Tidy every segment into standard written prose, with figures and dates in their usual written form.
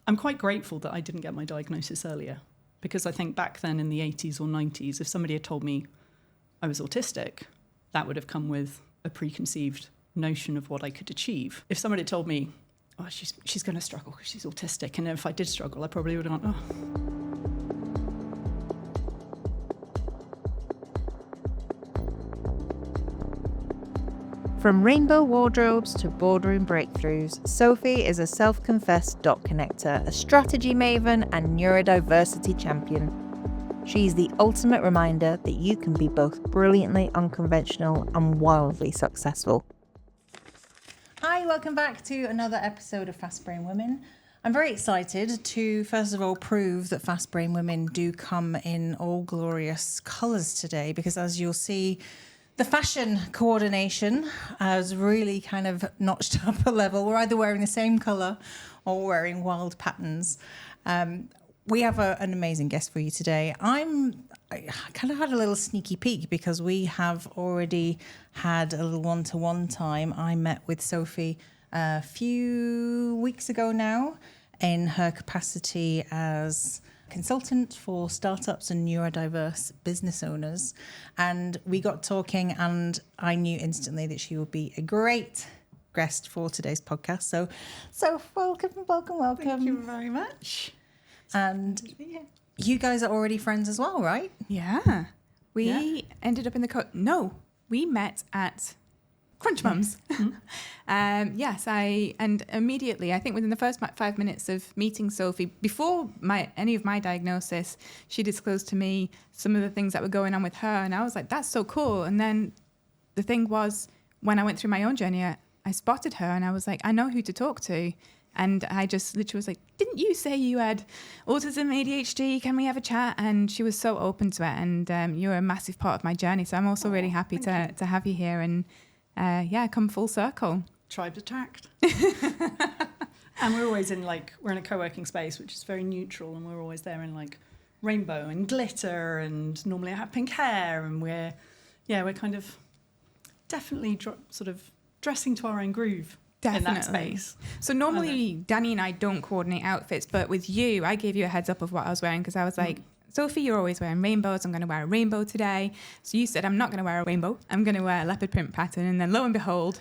I'm quite grateful that I didn't get my diagnosis earlier, because I think back then in the 80s or 90s, if somebody had told me I was autistic, that would have come with a preconceived notion of what I could achieve. If somebody had told me, oh, she's going to struggle because she's autistic, and if I did struggle, I probably would have gone, oh. From rainbow wardrobes to boardroom breakthroughs, Sophie is a self-confessed dot connector, a strategy maven and neurodiversity champion. She's the ultimate reminder that you can be both brilliantly unconventional and wildly successful. Hi, welcome back to another episode of Fast Brain Women. I'm very excited to, first of all, prove that Fast Brain Women do come in all glorious colours today, because as you'll see, the fashion coordination has really kind of notched up a level. We're either wearing the same colour or wearing wild patterns. We have an amazing guest for you today. I kind of had a little sneaky peek because we have already had a little one-to-one time. I met with Sophie a few weeks ago now in her capacity as consultant for startups and neurodiverse business owners, and we got talking, and I knew instantly that she would be a great guest for today's podcast. So welcome. Thank you very much. And you guys are already friends as well, right? Yeah. We ended up in the we met at Crunch Mums. Mm-hmm. Yes, and immediately, I think within the first 5 minutes of meeting Sophie, before any of my diagnosis, she disclosed to me some of the things that were going on with her, and I was like, that's so cool. And then the thing was, when I went through my own journey, I spotted her and I was like, I know who to talk to. And I just literally was like, didn't you say you had autism, ADHD? Can we have a chat? And she was so open to it, and you're a massive part of my journey. So I'm also really happy to have you here, and come full circle. Tribes attacked. And we're always we're in a co-working space, which is very neutral, and we're always there in rainbow and glitter, and normally I have pink hair, and we're kind of definitely sort of dressing to our own groove. Definitely. In that space. So normally Danny and I don't coordinate outfits, but with you, I gave you a heads up of what I was wearing, because I was like, Sophie, you're always wearing rainbows. I'm going to wear a rainbow today. So you said, I'm not going to wear a rainbow. I'm going to wear a leopard print pattern. And then lo and behold,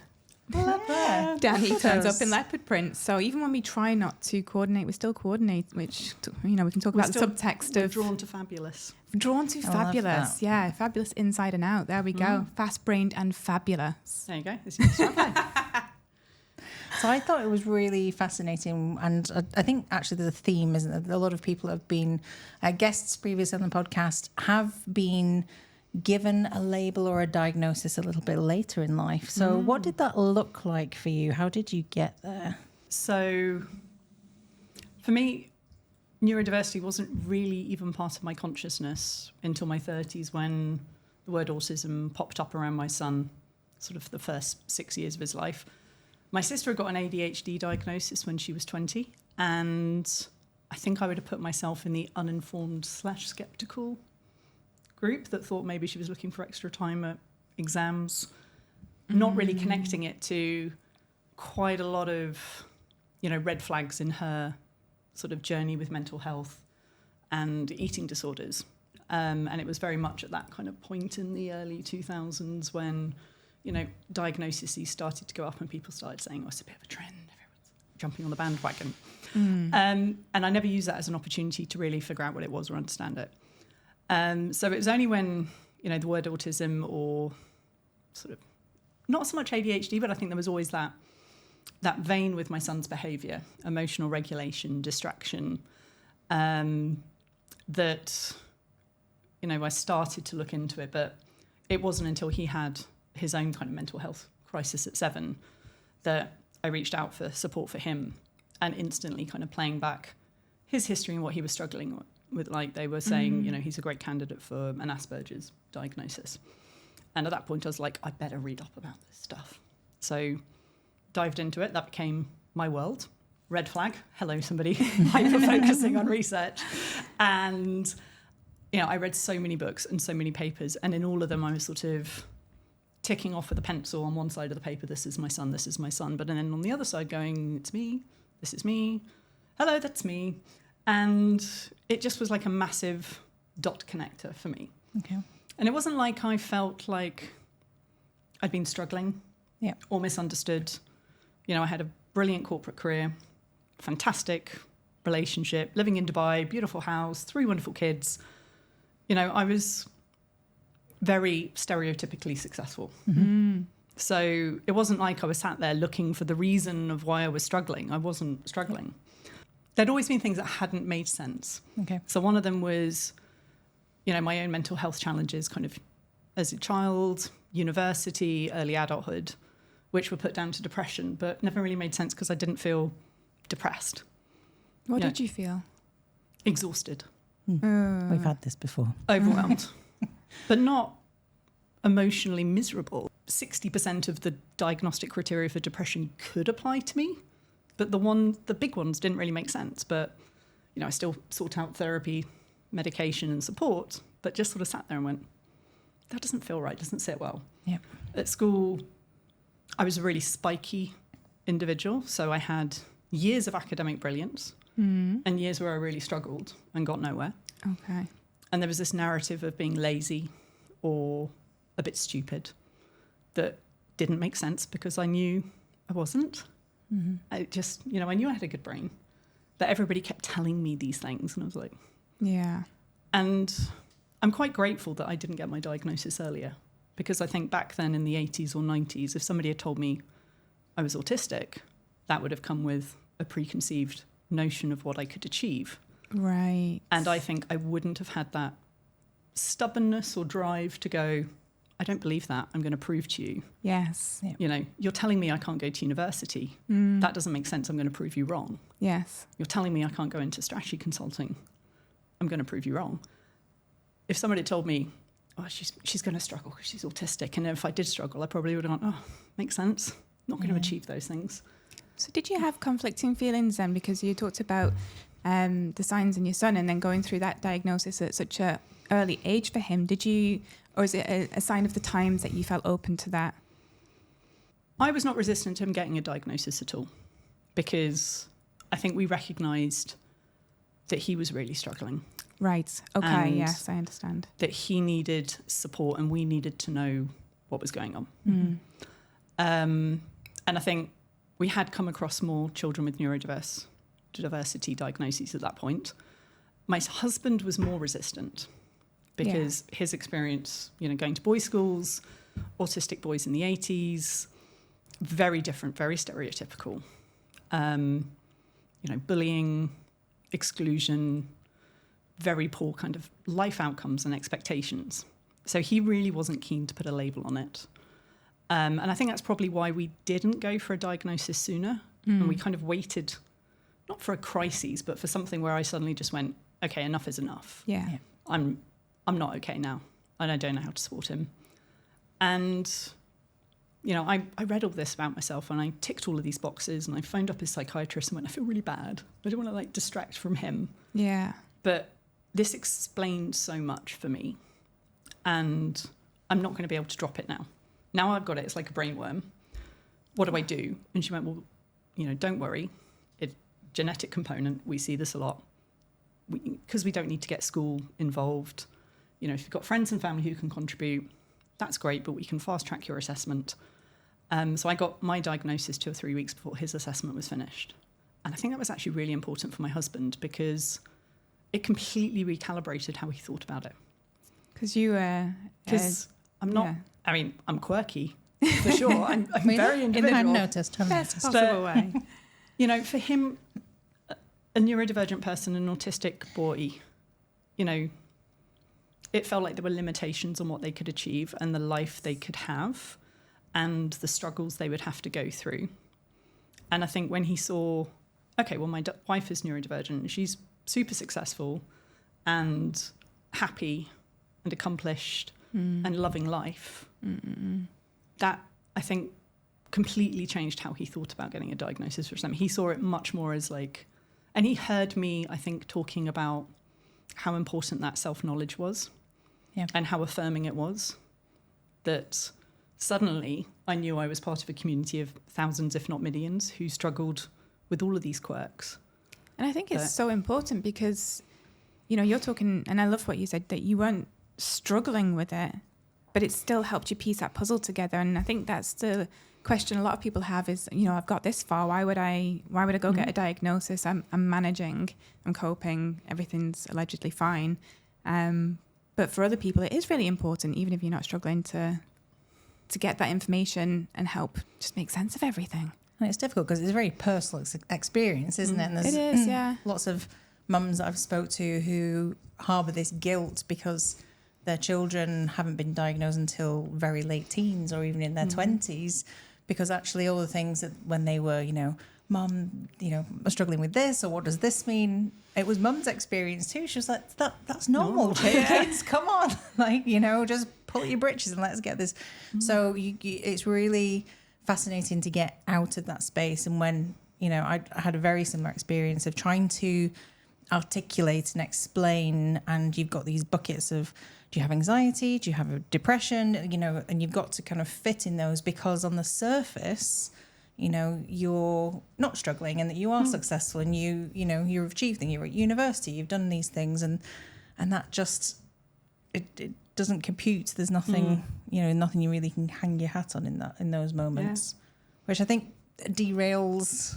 Danny turns up in leopard print. So even when we try not to coordinate, we still coordinate, which, we can talk about the subtext of... Drawn to fabulous. Drawn to fabulous. Yeah, fabulous inside and out. There we go. Fast-brained and fabulous. There you go. This is So I thought it was really fascinating, and I think actually the theme, isn't it? A lot of people have been guests previously on the podcast have been given a label or a diagnosis a little bit later in life. So what did that look like for you? How did you get there? So for me, neurodiversity wasn't really even part of my consciousness until my 30s, when the word autism popped up around my son, sort of the first 6 years of his life. My sister got an ADHD diagnosis when she was 20, and I think I would have put myself in the uninformed/skeptical group that thought maybe she was looking for extra time at exams, not really connecting it to quite a lot of, red flags in her sort of journey with mental health and eating disorders. And it was very much at that kind of point in the early 2000s when diagnoses started to go up and people started saying, it's a bit of a trend, everyone's jumping on the bandwagon. And I never used that as an opportunity to really figure out what it was or understand it. So it was only when, the word autism, or sort of, not so much ADHD, but I think there was always that vein with my son's behaviour, emotional regulation, distraction, that, I started to look into it, but it wasn't until he had his own kind of mental health crisis at 7 that I reached out for support for him, and instantly kind of playing back his history and what he was struggling with. They were saying, he's a great candidate for an Asperger's diagnosis. And at that point I was like, I better read up about this stuff. So dived into it. That became my world. Red flag. Hello, somebody hyper-focusing on research. And, I read so many books and so many papers, and in all of them I was sort of ticking off with a pencil on one side of the paper, this is my son, but then on the other side going, it's me, this is me. hello, that's me. And it just was like a massive dot connector for me. Okay. And it wasn't like I felt like I'd been struggling or misunderstood. You know, I had a brilliant corporate career, fantastic relationship, living in Dubai, beautiful house, 3 wonderful kids. You know, I was very stereotypically successful. Mm-hmm. So it wasn't like I was sat there looking for the reason of why I was struggling. I wasn't struggling. There'd always been things that hadn't made sense. Okay. So one of them was, you know, my own mental health challenges kind of as a child, university, early adulthood, which were put down to depression, but never really made sense because I didn't feel depressed. What did you feel? Exhausted. We've had this before. Overwhelmed. But not emotionally miserable. 60% of the diagnostic criteria for depression could apply to me, but the big ones didn't really make sense. But, you know, I still sought out therapy, medication and support, but just sort of sat there and went, that doesn't feel right, doesn't sit well. Yep. At school, I was a really spiky individual, so I had years of academic brilliance and years where I really struggled and got nowhere. Okay. And there was this narrative of being lazy or a bit stupid that didn't make sense because I knew I wasn't. I just, you know, I knew I had a good brain, but everybody kept telling me these things and I was like, yeah. And I'm quite grateful that I didn't get my diagnosis earlier because I think back then in the 80s or 90s, if somebody had told me I was autistic, that would have come with a preconceived notion of what I could achieve. Right. And I think I wouldn't have had that stubbornness or drive to go, I don't believe that. I'm going to prove to you. Yes. Yeah. You know, you're telling me I can't go to university. That doesn't make sense. I'm going to prove you wrong. Yes. You're telling me I can't go into strategy consulting. I'm going to prove you wrong. If somebody told me, oh, she's going to struggle because she's autistic, and if I did struggle, I probably would have gone, oh, makes sense. Not going to achieve those things. So did you have conflicting feelings then? Because you talked about the signs in your son and then going through that diagnosis at such a early age for him. Did you, or is it a sign of the times that you felt open to that? I was not resistant to him getting a diagnosis at all because I think we recognised that he was really struggling. Right. Okay. And yes, I understand. that he needed support and we needed to know what was going on. And I think we had come across more children with neurodiversity diagnoses at that point. My husband was more resistant because his experience, you know, going to boys' schools, autistic boys in the 80s, very different, very stereotypical. You know, bullying, exclusion, very poor kind of life outcomes and expectations. So he really wasn't keen to put a label on it. And I think that's probably why we didn't go for a diagnosis sooner. And we kind of waited, not for a crisis, but for something where I suddenly just went, okay, enough is enough. Yeah. I'm not okay now, and I don't know how to support him. And, you know, I read all this about myself, and I ticked all of these boxes, and I phoned up his psychiatrist and went, I feel really bad. I don't want to, like, distract from him. Yeah. But this explained so much for me, and I'm not going to be able to drop it now. Now I've got it, it's like a brainworm. What do I do? And she went, well, you know, don't worry. It's genetic component. We see this a lot. Because we don't need to get school involved. You know, if you've got friends and family who can contribute, that's great, but we can fast track your assessment. So I got my diagnosis 2 or 3 weeks before his assessment was finished. And I think that was actually really important for my husband because it completely recalibrated how he thought about it. Because you were... Because I'm not... Yeah. I mean, I'm quirky, for sure. I'm very individual. Unnoticed. Best possible way. You know, for him, a neurodivergent person, an autistic boy, you know, it felt like there were limitations on what they could achieve and the life they could have and the struggles they would have to go through. And I think when he saw, okay, well, my wife is neurodivergent, she's super successful and happy and accomplished and loving life, that, I think, completely changed how he thought about getting a diagnosis for something. He saw it much more as like, and he heard me, I think, talking about how important that self-knowledge was and how affirming it was, that suddenly I knew I was part of a community of thousands, if not millions, who struggled with all of these quirks. And I think it's so important because, you know, you're talking, and I love what you said, that you weren't struggling with it, but it still helped you piece that puzzle together. And I think that's the question a lot of people have is, you know, I've got this far. Why would I go get a diagnosis? I'm managing, I'm coping, everything's allegedly fine. But for other people, it is really important, even if you're not struggling, to get that information and help just make sense of everything. And it's difficult because it's a very personal experience, isn't it? And It is, yeah. Lots of mums that I've spoke to who harbour this guilt because their children haven't been diagnosed until very late teens or even in their 20s, because actually all the things that when they were, you know, Mum, you know, I'm struggling with this, or what does this mean? It was Mum's experience too. She was like, that's normal, kids. Come on, like, you know, just pull your britches and let's get this. So it's really fascinating to get out of that space. And when, you know, I had a very similar experience of trying to articulate and explain, and you've got these buckets of, do you have anxiety? Do you have a depression? You know, and you've got to kind of fit in those because on the surface, you know, you're not struggling and that you are successful and you know, you've achieved things. You're at university, you've done these things, and that just, it doesn't compute. There's nothing, you know, nothing you really can hang your hat on in those moments, which I think derails,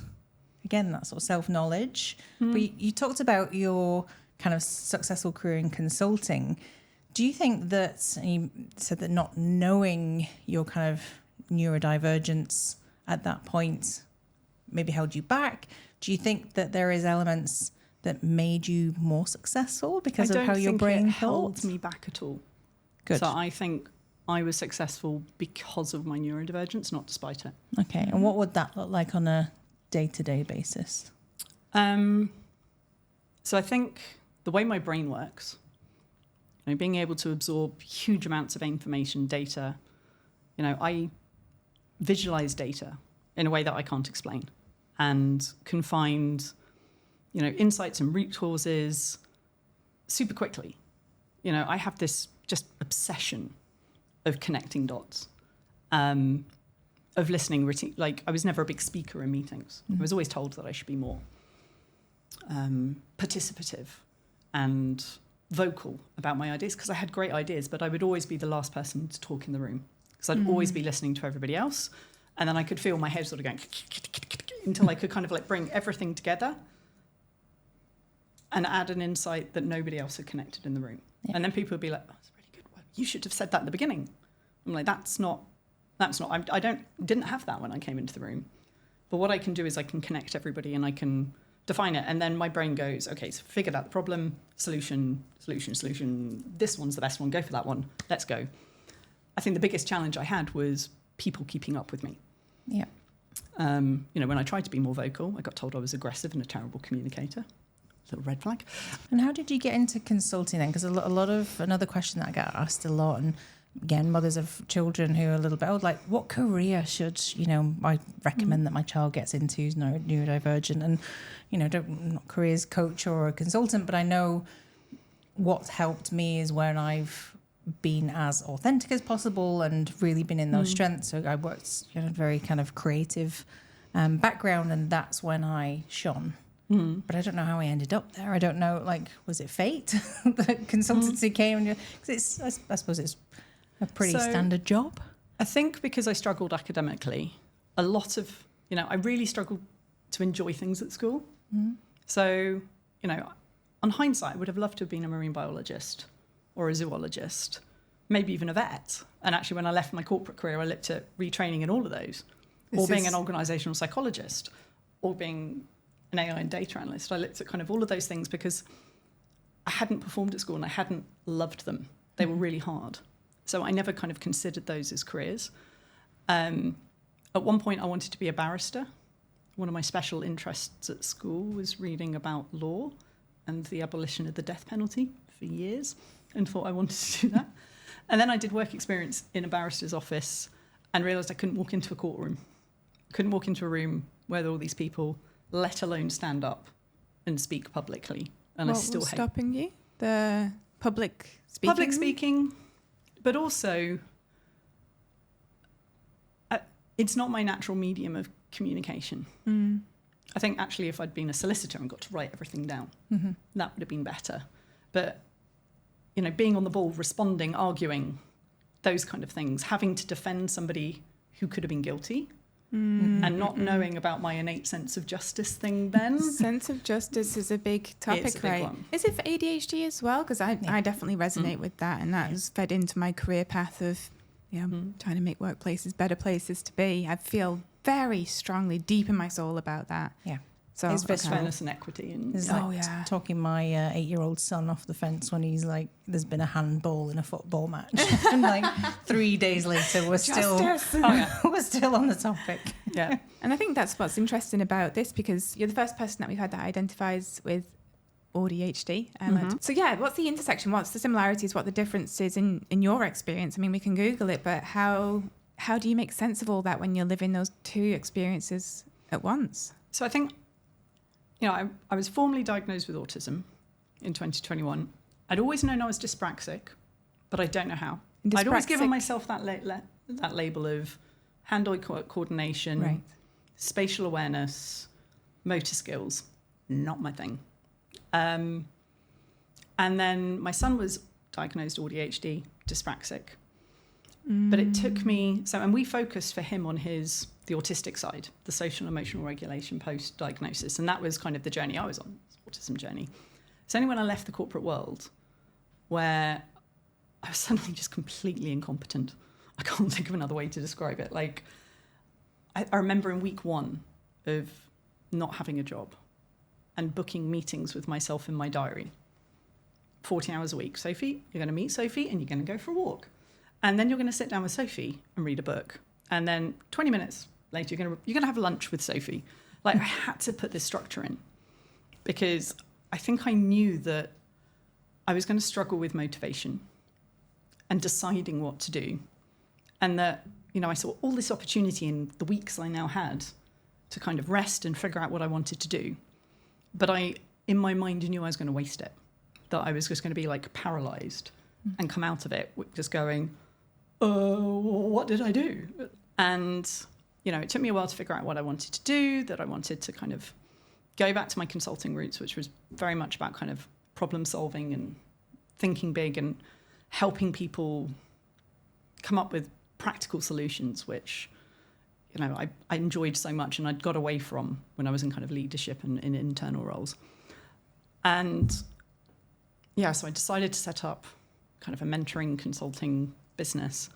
again, that sort of self-knowledge. But you talked about your kind of successful career in consulting. Do you think that, and you said that not knowing your kind of neurodivergence at that point maybe held you back? Do you think that there is elements that made you more successful because of how your brain held me back at all? Good. So I think I was successful because of my neurodivergence, not despite it. Okay. And what would that look like on a day-to-day basis? So I think the way my brain works, you know, being able to absorb huge amounts of information, data, you know, I visualize data in a way that I can't explain and can find, you know, insights and root causes super quickly. You know, I have this just obsession of connecting dots, of listening. Like, I was never a big speaker in meetings. I was always told that I should be more participative and vocal about my ideas because I had great ideas, but I would always be the last person to talk in the room because I'd always be listening to everybody else. And then I could feel my head sort of going until I could kind of like bring everything together and add an insight that nobody else had connected in the room. Yeah. And then people would be like, oh, that's really good. Well, you should have said that at the beginning. I'm like, that's not, I didn't have that when I came into the room. But what I can do is I can connect everybody and I can define it. And then my brain goes, okay, so figured out the problem, solution. This one's the best one. Go for that one. Let's go. I think the biggest challenge I had was people keeping up with me. Yeah. You know, when I tried to be more vocal, I got told I was aggressive and a terrible communicator. Little red flag. And how did you get into consulting then? Because a lot of, another question that I get asked a lot, and again, mothers of children who are a little bit old, like, what career should, you know, I recommend that my child gets into who's neurodivergent? And, you know, I'm not a careers coach or a consultant, but I know what's helped me is when I've been as authentic as possible and really been in those strengths. So I worked in a very kind of creative background, and that's when I shone. But I don't know how I ended up there. I don't know, like, was it fate? The consultancy came, because I suppose it's a pretty standard job. I think because I struggled academically, a lot of, you know, I really struggled to enjoy things at school. So, you know, on hindsight, I would have loved to have been a marine biologist or a zoologist, maybe even a vet. And actually, when I left my corporate career, I looked at retraining in all of those, or being an organisational psychologist, or being an AI and data analyst. I looked at kind of all of those things because I hadn't performed at school and I hadn't loved them. They were really hard. So I never kind of considered those as careers. At one point, I wanted to be a barrister. One of my special interests at school was reading about law and the abolition of the death penalty for years, and thought I wanted to do that. And then I did work experience in a barrister's office and realised I couldn't walk into a courtroom. Couldn't walk into a room where there were all these people, let alone stand up and speak publicly. And what I still was hate stopping you? The public speaking? Public speaking, but also it's not my natural medium of communication. I think actually if I'd been a solicitor and got to write everything down, that would have been better. But, you know, being on the ball, responding, arguing, those kind of things, having to defend somebody who could have been guilty, and not knowing about my innate sense of justice thing then. Sense of justice is a big topic, It's a big right? one. Is it for ADHD as well? Because I definitely resonate with that, and that was fed into my career path of trying to make workplaces better places to be. I feel very strongly, deep in my soul about that. Yeah. So It's fairness and equity. And It's like talking my 8-year-old son off the fence when he's like, there's been a handball in a football match. And like 3 days later, we're still on the topic. Yeah. And I think that's what's interesting about this, because you're the first person that we've had that identifies with ADHD. So yeah, what's the intersection? What's the similarities? What the differences in your experience? I mean, we can Google it, but how do you make sense of all that when you're living those two experiences at once? So I think, you know, I was formally diagnosed with autism in 2021. I'd always known I was dyspraxic, but I don't know how. I'd always given myself that that label of hand-eye coordination, spatial awareness, motor skills, not my thing. And then my son was diagnosed ADHD, dyspraxic. But it took me, and we focused for him on the autistic side, the social and emotional regulation post-diagnosis. And that was kind of the journey I was on, autism journey. It's only when I left the corporate world where I was suddenly just completely incompetent. I can't think of another way to describe it. Like, I remember in week 1 of not having a job and booking meetings with myself in my diary. 40 hours a week. Sophie, you're going to meet Sophie and you're going to go for a walk. And then you're going to sit down with Sophie and read a book. And then 20 minutes later, you're going to have lunch with Sophie. Like, I had to put this structure in because I think I knew that I was going to struggle with motivation and deciding what to do. And that, you know, I saw all this opportunity in the weeks I now had to kind of rest and figure out what I wanted to do. But I, in my mind, knew I was going to waste it, that I was just going to be like paralyzed and come out of it just going, what did I do? And, you know, it took me a while to figure out what I wanted to do, that I wanted to kind of go back to my consulting roots, which was very much about kind of problem solving and thinking big and helping people come up with practical solutions, which, you know, I enjoyed so much and I'd got away from when I was in kind of leadership and in internal roles. And yeah, so I decided to set up kind of a mentoring consulting business.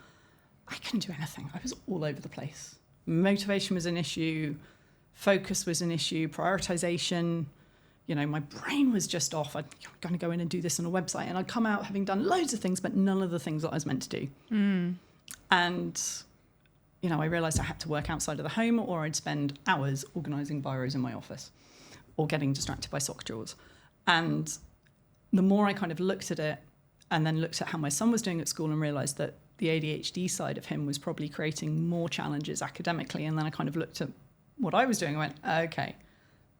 I couldn't do anything. I was all over the place. Motivation was an issue. Focus was an issue. Prioritization. You know, my brain was just off. I'm going to go in and do this on a website. And I'd come out having done loads of things, but none of the things that I was meant to do. And, you know, I realized I had to work outside of the home or I'd spend hours organizing biros in my office or getting distracted by sock drawers. And the more I kind of looked at it and then looked at how my son was doing at school and realized that the ADHD side of him was probably creating more challenges academically. And then I kind of looked at what I was doing and went, okay,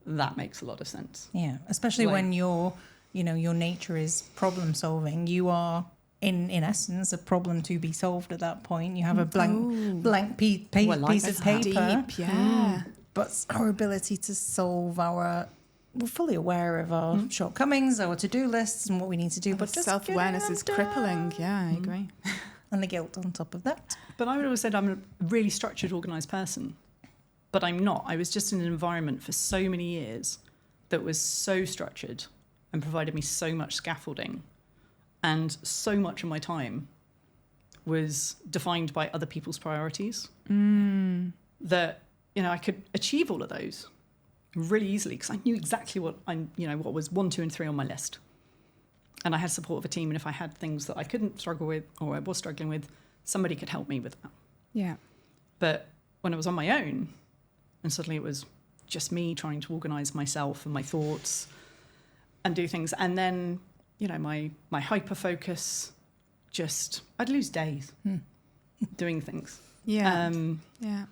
that makes a lot of sense. Yeah, especially when your nature is problem solving. You are, in essence, a problem to be solved at that point. You have a blank piece of paper. Deep, yeah. But our ability to solve we're fully aware of our shortcomings, our to-do lists and what we need to do. But just self-awareness is crippling. Yeah, I agree. And the guilt on top of that. But I would always said I'm a really structured, organised person. But I'm not. I was just in an environment for so many years that was so structured and provided me so much scaffolding. And so much of my time was defined by other people's priorities. That, you know, I could achieve all of those really easily because I knew exactly what was 1, 2, and 3 on my list. And I had support of a team. And if I had things that I couldn't struggle with or I was struggling with, somebody could help me with that. Yeah. But when I was on my own, and suddenly it was just me trying to organise myself and my thoughts and do things. And then, you know, my hyper-focus, I'd lose days doing things. Yeah. Yeah.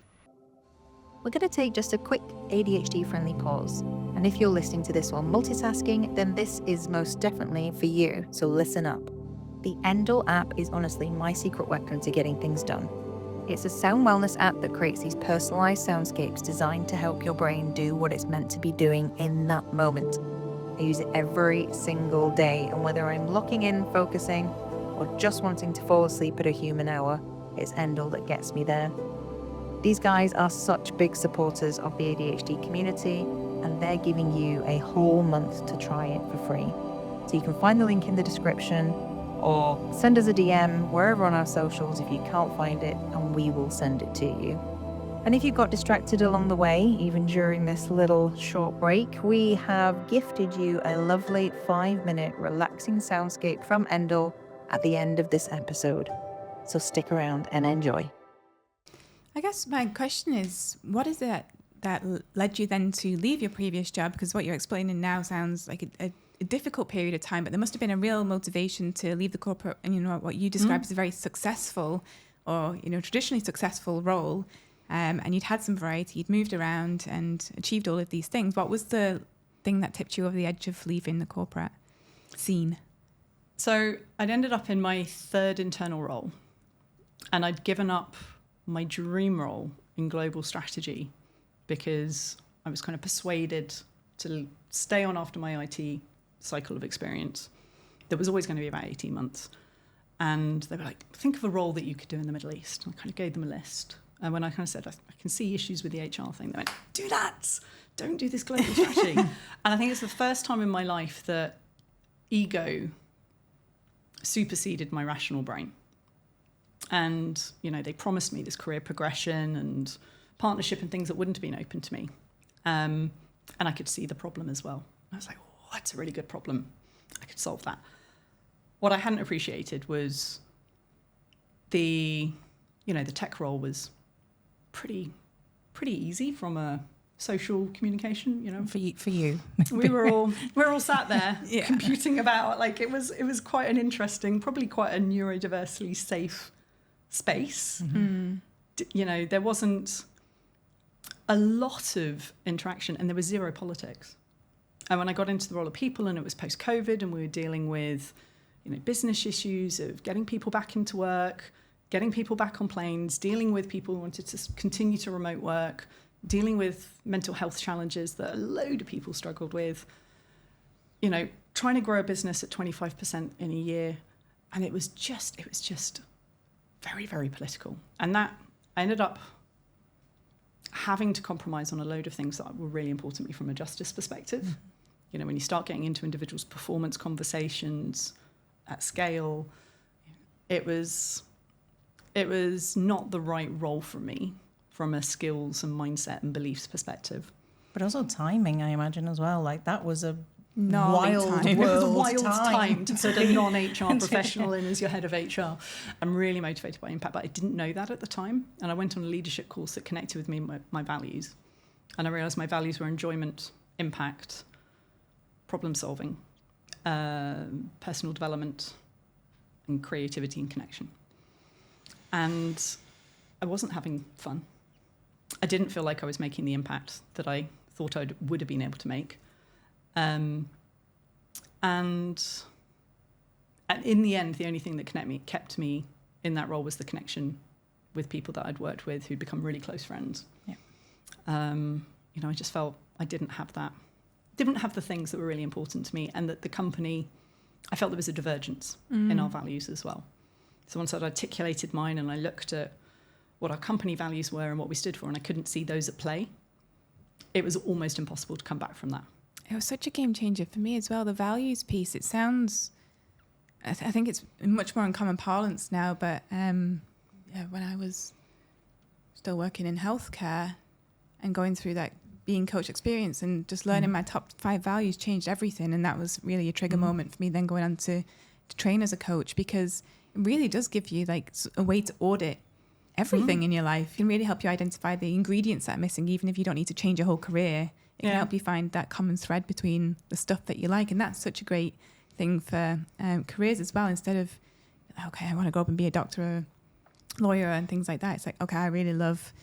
We're going to take just a quick ADHD-friendly pause. And if you're listening to this while multitasking, then this is most definitely for you, so listen up. The Endel app is honestly my secret weapon to getting things done. It's a sound wellness app that creates these personalized soundscapes designed to help your brain do what it's meant to be doing in that moment. I use it every single day, and whether I'm locking in, focusing, or just wanting to fall asleep at a human hour, it's Endel that gets me there. These guys are such big supporters of the ADHD community, and they're giving you a whole month to try it for free. So you can find the link in the description, or send us a DM wherever on our socials if you can't find it, and we will send it to you. And if you got distracted along the way, even during this little short break, we have gifted you a lovely 5-minute relaxing soundscape from Endel at the end of this episode. So stick around and enjoy. I guess my question is, what is it that led you then to leave your previous job? Because what you're explaining now sounds like a difficult period of time, but there must have been a real motivation to leave the corporate and, you know, what you describe as a very successful or, you know, traditionally successful role. And you'd had some variety, you'd moved around and achieved all of these things. What was the thing that tipped you over the edge of leaving the corporate scene? So I'd ended up in my 3rd internal role, and I'd given up my dream role in global strategy because I was kind of persuaded to stay on after my IT cycle of experience that was always going to be about 18 months. And they were like, think of a role that you could do in the Middle East. And I kind of gave them a list. And when I kind of said, I can see issues with the HR thing, they went, do that. Don't do this global strategy. And I think it's the first time in my life that ego superseded my rational brain. And, you know, they promised me this career progression and partnership and things that wouldn't have been open to me. And I could see the problem as well. I was like, oh, that's a really good problem. I could solve that. What I hadn't appreciated was the tech role was pretty easy from a social communication, you know. For you. we were all sat there computing about, like, it was quite an interesting, probably quite a neurodiversity safe space. Mm-hmm. You know, there wasn't a lot of interaction and there was zero politics. And when I got into the role of people, and it was post-COVID, and we were dealing with, you know, business issues of getting people back into work, getting people back on planes, dealing with people who wanted to continue to remote work, dealing with mental health challenges that a load of people struggled with, you know, trying to grow a business at 25% in a year. And it was just very, very political. And that I ended up having to compromise on a load of things that were really important to me from a justice perspective. Mm. You know, when you start getting into individuals' performance conversations at scale, it was not the right role for me from a skills and mindset and beliefs perspective. But also timing, I imagine, as well. Like, that was a wild world It was a wild time to put a non-HR professional in as your head of HR. I'm really motivated by impact, but I didn't know that at the time. And I went on a leadership course that connected with me and my values. And I realised my values were enjoyment, impact, problem solving, personal development, and creativity and connection. And I wasn't having fun. I didn't feel like I was making the impact that I thought I would have been able to make. And in the end, the only thing that kept me in that role was the connection with people that I'd worked with who'd become really close friends. Yeah. You know, I just felt I didn't have the things that were really important to me, and that the company, I felt there was a divergence in our values as well. So once I'd articulated mine and I looked at what our company values were and what we stood for, and I couldn't see those at play, it was almost impossible to come back from that. It was such a game changer for me as well. The values piece, it sounds, I think it's much more in common parlance now, but when I was still working in healthcare and going through that being coach experience and just learning my top 5 values changed everything. And that was really a trigger moment for me then going on to train as a coach, because it really does give you like a way to audit everything in your life. It can really help you identify the ingredients that are missing, even if you don't need to change your whole career. It can help you find that common thread between the stuff that you like. And that's such a great thing for careers as well. Instead of, okay, I want to go up and be a doctor or lawyer and things like that. It's like, okay, I really love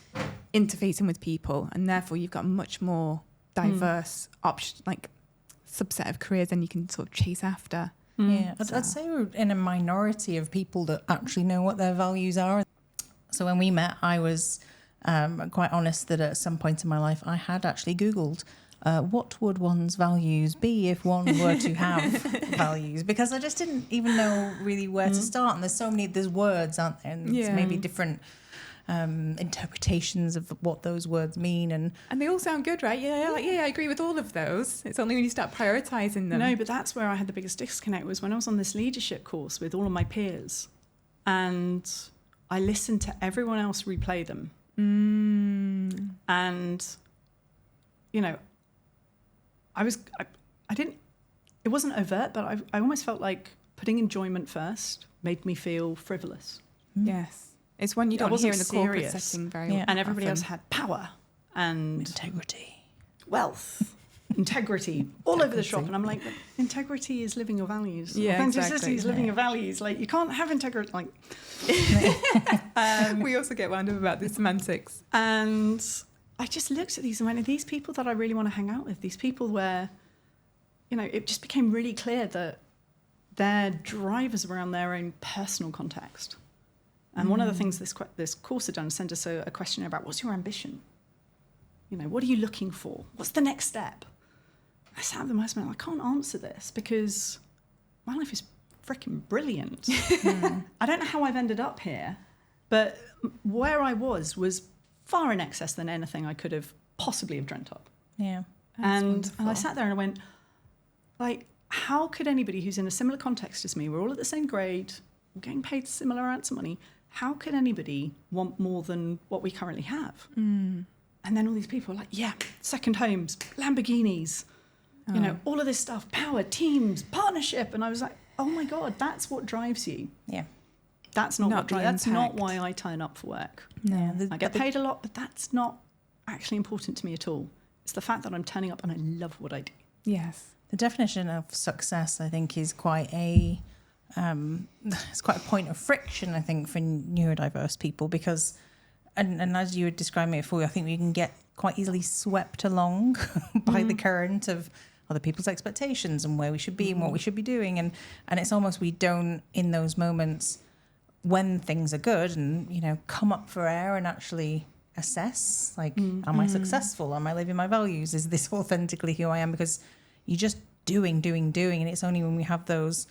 interfacing with people. And therefore you've got much more diverse option, like subset of careers than you can sort of chase after. Yeah, I'd say we're in a minority of people that actually know what their values are. So when we met, I was quite honest that at some point in my life, I had actually Googled what would one's values be if one were to have values, because I just didn't even know really where to start. And there's words, aren't there? And there's maybe different interpretations of what those words mean, and they all sound good, right? I agree with all of those. It's only when you start prioritizing them. No, but that's where I had the biggest disconnect, was when I was on this leadership course with all of my peers, and I listened to everyone else replay them, and I didn't. It wasn't overt, but I almost felt like putting enjoyment first made me feel frivolous. Yes. It's one you don't hear in the corporate setting very often. And everybody else had power and integrity, wealth, integrity, all over the shop. And I'm like, integrity is living your values. Authenticity is living your values. Like, you can't have integrity. Like, we also get wound up about the semantics. And I just looked at these and went, are these people that I really want to hang out with? These people where, it just became really clear that they're drivers around their own personal context. And one of the things this course had done is send us a questionnaire about, what's your ambition? What are you looking for? What's the next step? I sat with them and I went, I can't answer this because my life is freaking brilliant. I don't know how I've ended up here, but where I was far in excess than anything I could have possibly have dreamt up. Yeah. And I sat there and I went, like, how could anybody who's in a similar context as me, we're all at the same grade, we're getting paid similar amounts of money, how could anybody want more than what we currently have? And then all these people are like, second homes, Lamborghinis, all of this stuff, power, teams, partnership. And I was like, oh my God, that's what drives you. Yeah. That's that's not why I turn up for work. No. I get paid a lot, but that's not actually important to me at all. It's the fact that I'm turning up and I love what I do. Yes. The definition of success, I think, is quite a point of friction, I think, for neurodiverse people, because, and as you were describing it before, I think we can get quite easily swept along by the current of other people's expectations and where we should be and what we should be doing. And it's almost we don't, in those moments when things are good and, come up for air and actually assess, like, am I successful? Am I living my values? Is this authentically who I am? Because you're just doing. And it's only when we have those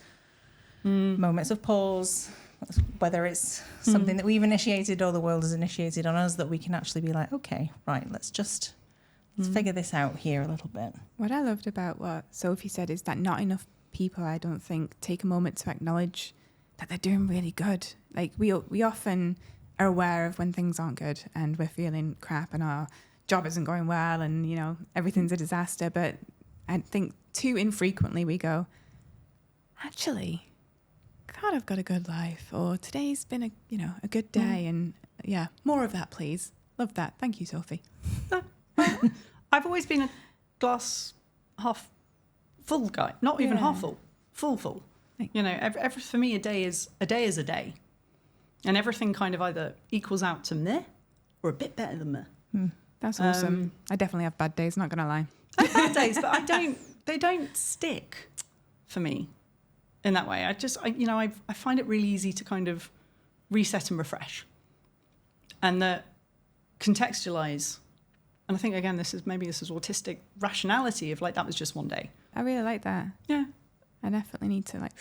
moments of pause, whether it's something that we've initiated or the world has initiated on us, that we can actually be like, okay, right, let's figure this out here a little bit. What I loved about what Sophie said is that not enough people, I don't think, take a moment to acknowledge that they're doing really good. Like, we often are aware of when things aren't good and we're feeling crap and our job isn't going well and, everything's a disaster. But I think too infrequently we go, actually, God, I've got a good life, or today's been a good day, and more of that, please. Love that. Thank you, Sophie. I've always been a glass half full guy, not even half full, full. Every for me, a day is a day, and everything kind of either equals out to meh or a bit better than meh. That's awesome. I definitely have bad days, not gonna lie. I have bad days, but they don't stick for me in that way. I find it really easy to kind of reset and refresh and contextualize. And I think, again, this is autistic rationality of, like, that was just one day. I really like that. Yeah. I definitely need to, like,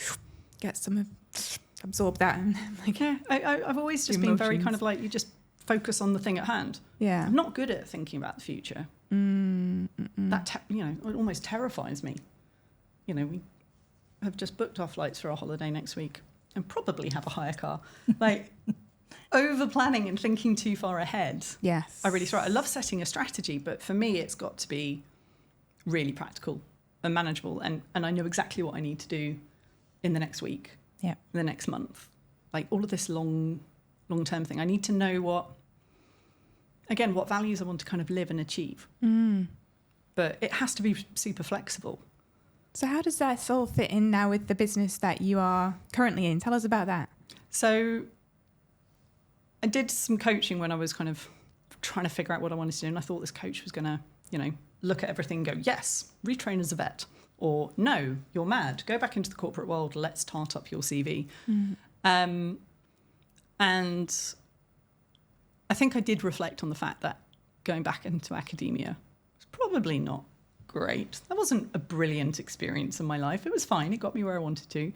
absorb that. And, like, I've always just been very kind of like, you just focus on the thing at hand. Yeah. I'm not good at thinking about the future. That, it almost terrifies me. We have just booked our flights for our holiday next week and probably have a hire car. Like, over planning and thinking too far ahead. Yes. I really try. I love setting a strategy, but for me, it's got to be really practical and manageable. And I know exactly what I need to do in the next week, the next month. Like, all of this long-term thing. I need to know what values I want to kind of live and achieve. But it has to be super flexible. So how does that all fit in now with the business that you are currently in? Tell us about that. So I did some coaching when I was kind of trying to figure out what I wanted to do. And I thought this coach was going to, look at everything and go, yes, retrain as a vet. Or, no, you're mad. Go back into the corporate world. Let's tart up your CV. And I think I did reflect on the fact that going back into academia was probably not great. That wasn't a brilliant experience in my life. It was fine. It got me where I wanted to.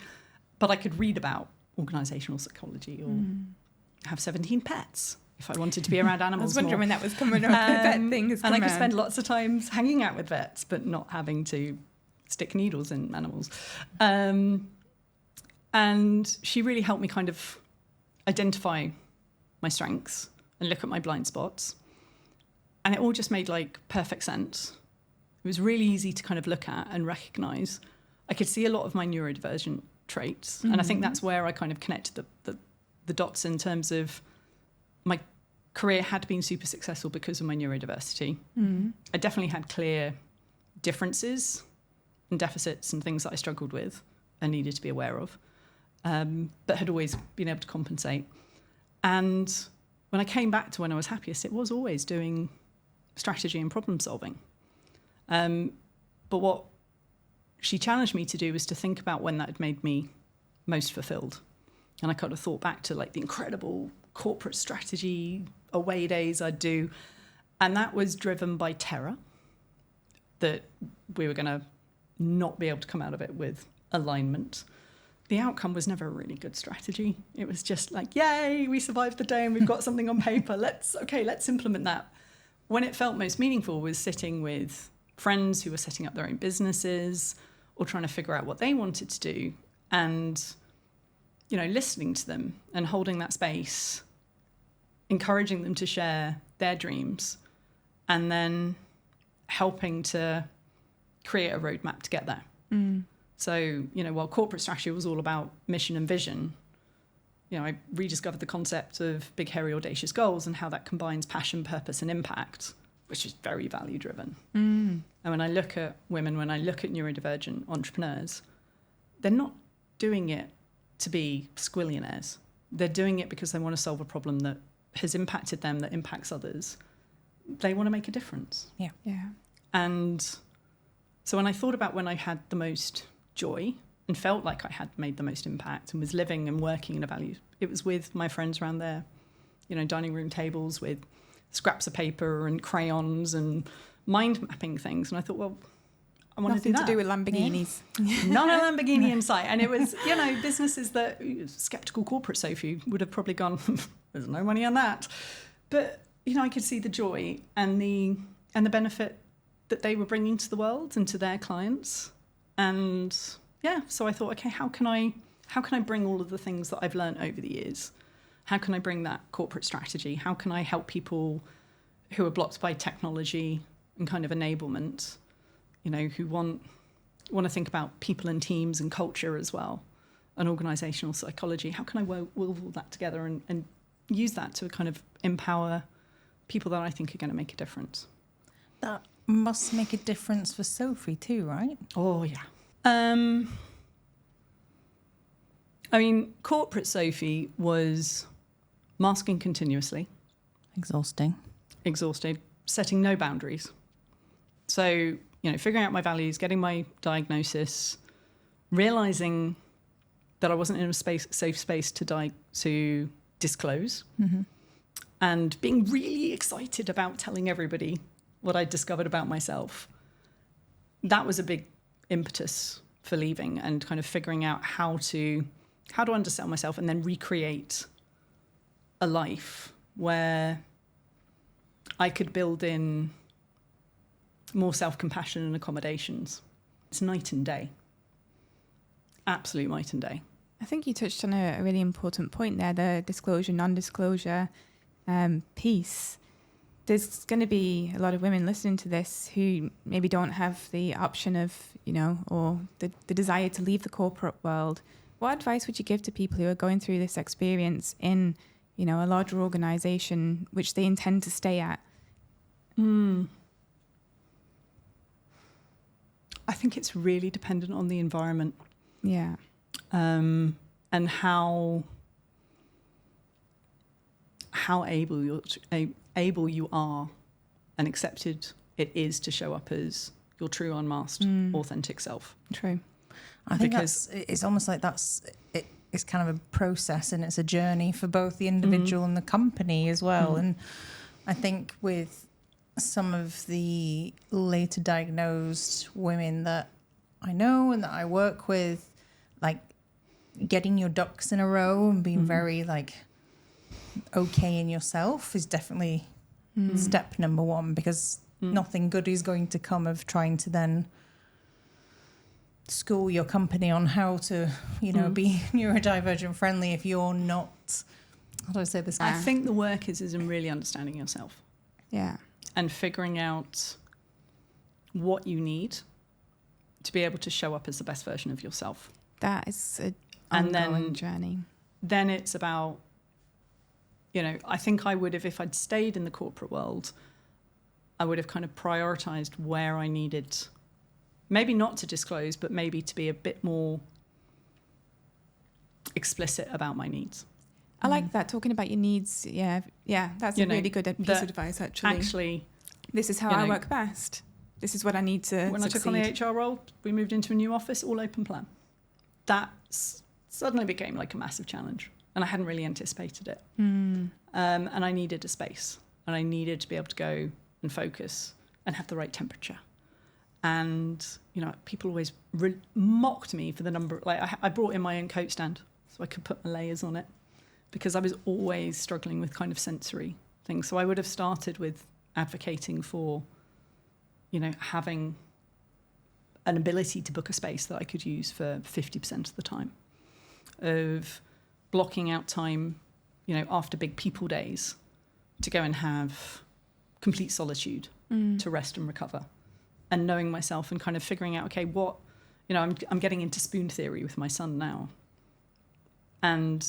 But I could read about organisational psychology or have 17 pets if I wanted to be around animals. I was wondering more. When that was coming up. That thing has come And I could out. spend lots of times hanging out with vets, but not having to stick needles in animals. And she really helped me kind of identify my strengths and look at my blind spots. And it all just made like perfect sense. It was really easy to kind of look at and recognise. I could see a lot of my neurodivergent traits. And I think that's where I kind of connected the dots in terms of my career had been super successful because of my neurodiversity. I definitely had clear differences and deficits and things that I struggled with and needed to be aware of, but had always been able to compensate. And when I came back to when I was happiest, it was always doing strategy and problem solving. But what she challenged me to do was to think about when that had made me most fulfilled. And I kind of thought back to like the incredible corporate strategy away days I'd do. And that was driven by terror that we were going to not be able to come out of it with alignment. The outcome was never a really good strategy. It was just like, yay, we survived the day and we've got something on paper. Let's implement that. When it felt most meaningful was sitting with friends who were setting up their own businesses or trying to figure out what they wanted to do and, you know, listening to them and holding that space, encouraging them to share their dreams, and then helping to create a roadmap to get there. So, you know, while corporate strategy was all about mission and vision, you know, I rediscovered the concept of big, hairy, audacious goals and how that combines passion, purpose, and impact, which is very value-driven. And when I look at women, when I look at neurodivergent entrepreneurs, they're not doing it to be squillionaires. They're doing it because they want to solve a problem that has impacted them, that impacts others. They want to make a difference. Yeah. And so when I thought about when I had the most joy and felt like I had made the most impact and was living and working in a value, it was with my friends around their, you know, dining room tables with scraps of paper and crayons and mind mapping things. And I thought, well, I want to do that. Nothing to do with Lamborghinis. Not a Lamborghini in sight. And it was, you know, businesses that skeptical corporate Sophie would have probably gone, there's no money on that. But, you know, I could see the joy and the benefit that they were bringing to the world and to their clients. And yeah, so I thought, okay, how can I bring all of the things that I've learned over the years? How can I bring that corporate strategy? How can I help people who are blocked by technology and kind of enablement, you know, who want to think about people and teams and culture as well, and organizational psychology? How can I weave all that together and use that to kind of empower people that I think are going to make a difference? That must make a difference for Sophie too, right? Oh, yeah. I mean, corporate Sophie was masking continuously. Exhausted, setting no boundaries. So, you know, figuring out my values, getting my diagnosis, realising that I wasn't in a safe space to disclose, and being really excited about telling everybody what I discovered about myself. That was a big impetus for leaving and kind of figuring out how to understand myself and then recreate a life where I could build in more self-compassion and accommodations. It's night and day. Absolute night and day. I think you touched on a really important point there, the disclosure, non-disclosure piece. There's going to be a lot of women listening to this who maybe don't have the option of, you know, or the desire to leave the corporate world. What advice would you give to people who are going through this experience in, you know, a larger organisation which they intend to stay at? I think it's really dependent on the environment. Yeah. And how able you are and accepted it is to show up as your true, unmasked, authentic self. True. I think it's almost like that's it. it's kind of a process and it's a journey for both the individual and the company as well. And I think with some of the later diagnosed women that I know and that I work with, like getting your ducks in a row and being very like okay in yourself is definitely step number one, because nothing good is going to come of trying to then school your company on how to, you know, be neurodivergent friendly if you're not, how do I say this? I think the work is in really understanding yourself. Yeah. And figuring out what you need to be able to show up as the best version of yourself. That is an And ongoing journey. Then it's about, you know, I think I would have, if I'd stayed in the corporate world, I would have kind of prioritized where I needed, maybe not to disclose, but maybe to be a bit more explicit about my needs. I like that, talking about your needs. Yeah, that's a really good piece of advice, actually. Actually, this is how I work best. This is what I need to When succeed. I took on the HR role, we moved into a new office, all open plan. That suddenly became like a massive challenge, and I hadn't really anticipated it. And I needed a space, and I needed to be able to go and focus and have the right temperature. And, you know, people always mocked me for the number. Like, I brought in my own coat stand so I could put my layers on it, because I was always struggling with kind of sensory things. So I would have started with advocating for, you know, having an ability to book a space that I could use for 50% of the time, of blocking out time, you know, after big people days to go and have complete solitude to rest and recover, and knowing myself and kind of figuring out, okay, what, you know, I'm getting into spoon theory with my son now, and,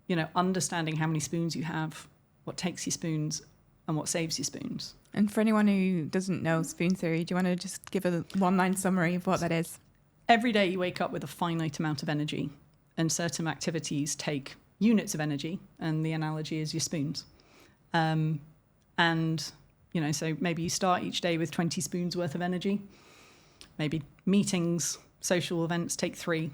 you know, understanding how many spoons you have, what takes you spoons and what saves you spoons. And for anyone who doesn't know spoon theory, do you want to just give a one-line summary of what that is? Every day you wake up with a finite amount of energy, and certain activities take units of energy, and the analogy is your spoons. And, you know, so maybe you start each day with 20 spoons worth of energy. Maybe meetings, social events take 3,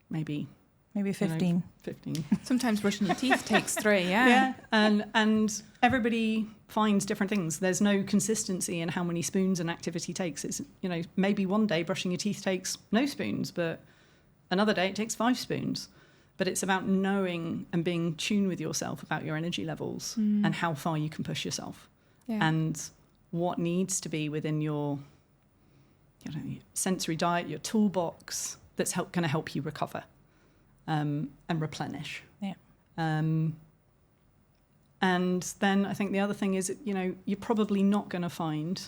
maybe 15. You know, 15. Sometimes brushing your teeth takes 3, Yeah, and everybody finds different things. There's no consistency in how many spoons an activity takes. It's, you know, maybe one day brushing your teeth takes no spoons, but another day it takes 5 spoons. But it's about knowing and being tuned with yourself about your energy levels and how far you can push yourself, and what needs to be within your, you know, sensory diet, your toolbox that's going to help you recover and replenish. Yeah. And then I think the other thing is, you know, you're probably not going to find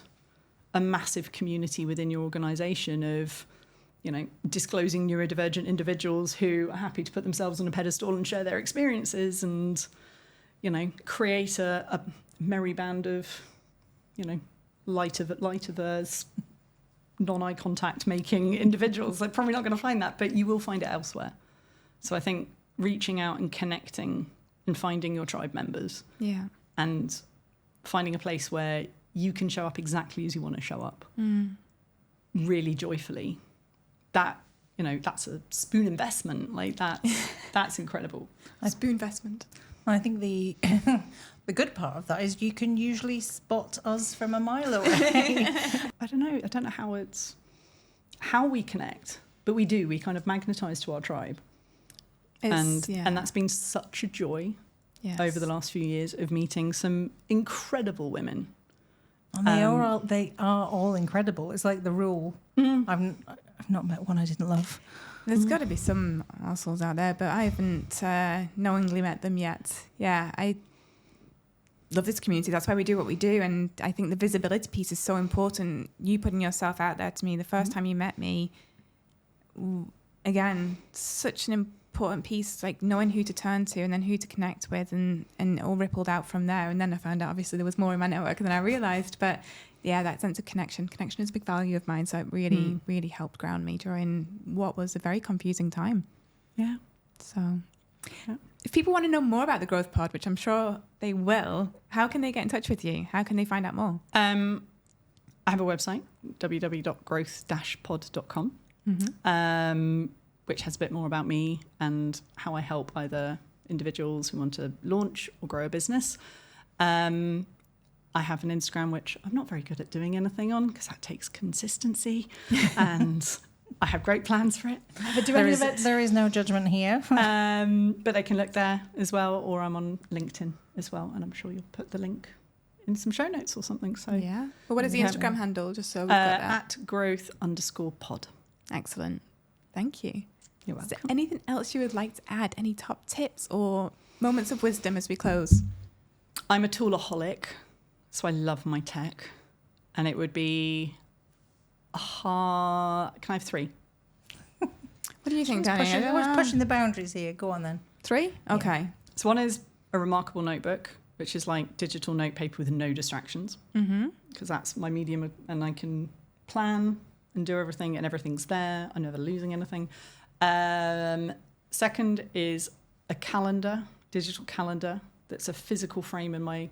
a massive community within your organisation of, you know, disclosing neurodivergent individuals who are happy to put themselves on a pedestal and share their experiences and, you know, create a merry band of, you know, light-averse, non-eye contact making individuals. They're probably not going to find that, but you will find it elsewhere. So I think reaching out and connecting and finding your tribe members, and finding a place where you can show up exactly as you want to show up, really joyfully. That, you know, that's a spoon investment. Like that's incredible. A spoon investment. I think the the good part of that is you can usually spot us from a mile away. I don't know how we connect, but we do. We kind of magnetize to our tribe. And that's been such a joy over the last few years of meeting some incredible women. And they are all incredible. It's like the rule. I've not met one I didn't love. There's got to be some assholes out there, but I haven't knowingly met them yet. Yeah, I love this community. That's why we do what we do. And I think the visibility piece is so important. You putting yourself out there to me the first time you met me, again, such an important piece, like knowing who to turn to and then who to connect with, and it all rippled out from there. And then I found out obviously there was more in my network than I realised. But yeah, that sense of connection is a big value of mine. So it really, really helped ground me during what was a very confusing time. Yeah. So if people want to know more about the Growth Pod, which I'm sure they will, how can they get in touch with you? How can they find out more? I have a website, www.growth-pod.com. which has a bit more about me and how I help either individuals who want to launch or grow a business. I have an Instagram, which I'm not very good at doing anything on because that takes consistency and I have great plans for it. Never do any of it. There is no judgment here. But they can look there as well, or I'm on LinkedIn as well, and I'm sure you'll put the link in some show notes or something. So yeah. But what is the Instagram handle, just so we've got that? @growth_pod. Excellent. Thank you. You're Is welcome. there anything else you would like to add? Any top tips or moments of wisdom as we close? I'm a toolaholic, so I love my tech, and it would be can I have 3? What do you think, Danny? We're pushing the boundaries here. Go on then. 3? Okay. So one is a remarkable notebook, which is like digital notepaper with no distractions, because that's my medium, and I can plan and do everything, and everything's there. I'm never losing anything. Second is a calendar, digital calendar, that's a physical frame in my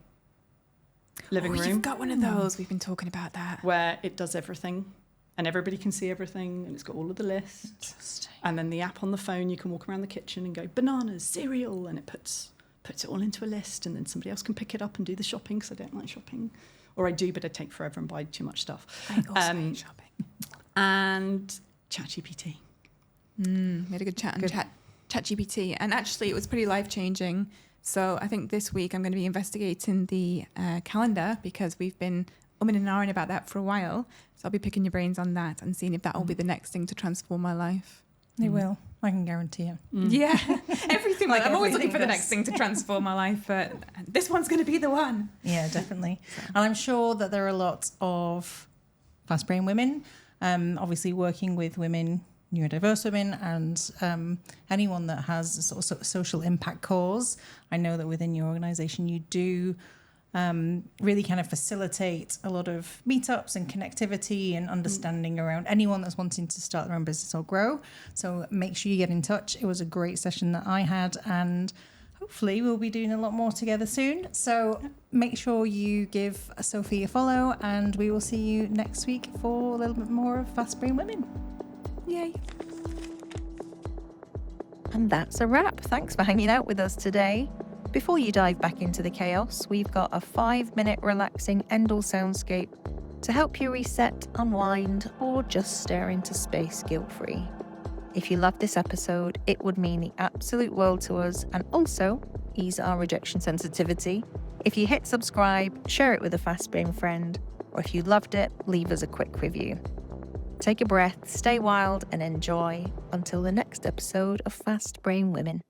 living room. You've got one of those. We've been talking about that. Where it does everything, and everybody can see everything, and it's got all of the lists. Interesting. And then the app on the phone, you can walk around the kitchen and go, bananas, cereal, and it puts it all into a list, and then somebody else can pick it up and do the shopping, because I don't like shopping. Or I do, but I take forever and buy too much stuff. I also hate shopping. And ChatGPT. We had a good chat on ChatGPT, and actually it was pretty life-changing. So I think this week I'm going to be investigating the calendar, because we've been umming and ahhing about that for a while. So I'll be picking your brains on that and seeing if that will be the next thing to transform my life. They will. I can guarantee you. Yeah, everything. Like I'm always looking for the everything next thing to transform my life, but this one's going to be the one. Yeah, definitely. And I'm sure that there are lots of fast brain women, obviously working with women, neurodiverse women, and anyone that has a sort of social impact cause. I know that within your organisation you do really kind of facilitate a lot of meetups and connectivity and understanding around anyone that's wanting to start their own business or grow. So make sure you get in touch. It was a great session that I had, and hopefully we'll be doing a lot more together soon. So make sure you give Sophie a follow, and we will see you next week for a little bit more of Fast Brain Women. Yay. And that's a wrap. Thanks for hanging out with us today. Before you dive back into the chaos, we've got a 5-minute relaxing end-all soundscape to help you reset, unwind, or just stare into space guilt-free. If you loved this episode, it would mean the absolute world to us, and also ease our rejection sensitivity. If you hit subscribe, share it with a fast brain friend, or if you loved it, leave us a quick review. Take a breath, stay wild, and enjoy until the next episode of Fast Brain Women.